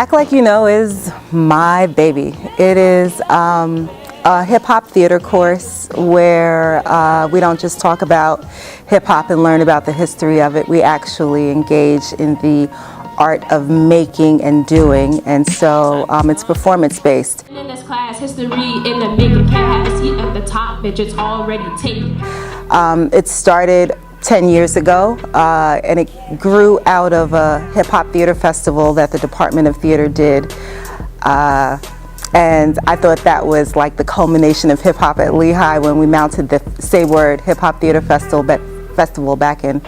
Act Like You Know is my baby. It is a hip-hop theater course where we don't just talk about hip-hop and learn about the history of it. We actually engage in the art of making and doing, and so it's performance-based. In this class, history in the making, can't have a seat at the top, bitch, it's already taken. It started 10 years ago, and it grew out of a hip-hop theater festival that the Department of Theater did. And I thought that was like the culmination of hip-hop at Lehigh when we mounted the Say Word Hip-Hop Theater Festival back in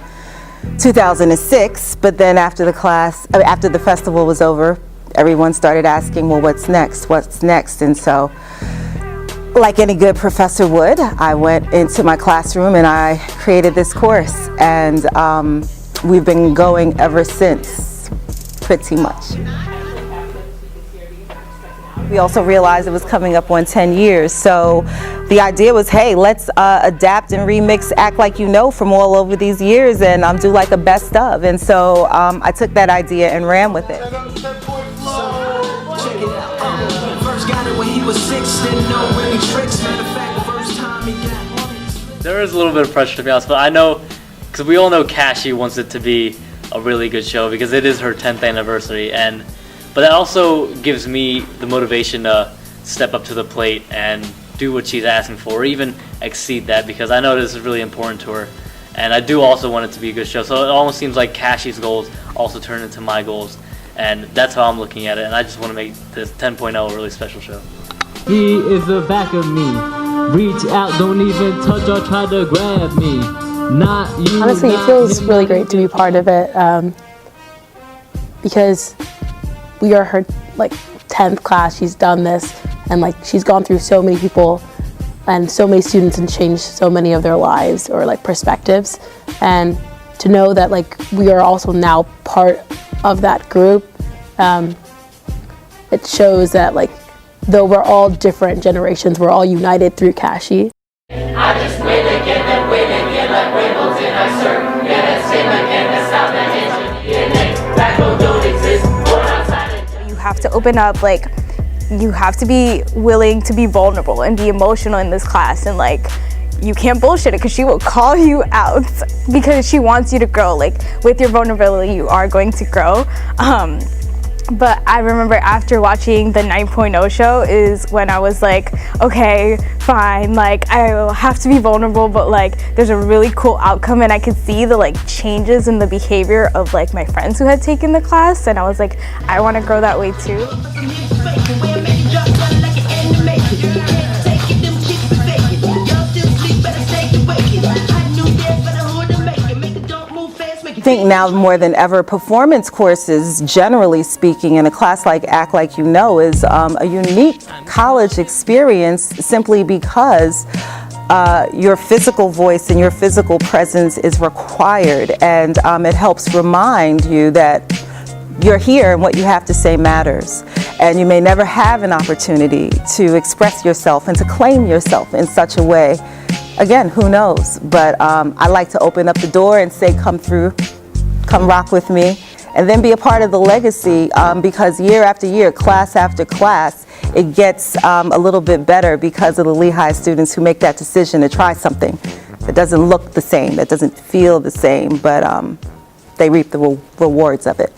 2006. But then after the festival was over, everyone started asking, well, what's next? What's next? And so, like any good professor would, I went into my classroom and I created this course, and we've been going ever since, pretty much. We also realized it was coming up on 10 years, so the idea was, hey, let's adapt and remix Act Like You Know from all over these years and do like a best of. And so I took that idea and ran with it. There is a little bit of pressure, to be honest, but I know, because we all know Kashi wants it to be a really good show because it is her 10th anniversary, but that also gives me the motivation to step up to the plate and do what she's asking for, or even exceed that, because I know this is really important to her, and I do also want it to be a good show. So it almost seems like Kashi's goals also turn into my goals, and that's how I'm looking at it, and I just want to make this 10.0 a really special show. He is the back of me. Reach out, don't even touch or try to grab me. Not you. Honestly, it feels really great to be part of it, because we are her 10th class. She's done this, and she's gone through so many people and so many students and changed so many of their lives or perspectives. And to know that we are also now part of that group, it shows that though we're all different generations, we're all united through Kashi. I just win again and win again like Wimbledon. I serve, yeah, that's him again, that's how that engine. DNA, backbone don't exist, born outside. You have to open up, you have to be willing to be vulnerable and be emotional in this class, and you can't bullshit it because she will call you out because she wants you to grow. With your vulnerability, you are going to grow. But I remember after watching the 9.0 show is when I was okay, fine, I will have to be vulnerable, but there's a really cool outcome, and I could see the changes in the behavior of my friends who had taken the class, and I was I want to grow that way too. I think now more than ever, performance courses, generally speaking, in a class like Act Like You Know is a unique college experience simply because your physical voice and your physical presence is required, and it helps remind you that you're here and what you have to say matters. And you may never have an opportunity to express yourself and to claim yourself in such a way. Again, who knows? But I like to open up the door and say, come through, come rock with me, and then be a part of the legacy, because year after year, class after class, it gets a little bit better because of the Lehigh students who make that decision to try something that doesn't look the same, that doesn't feel the same, but they reap the rewards of it.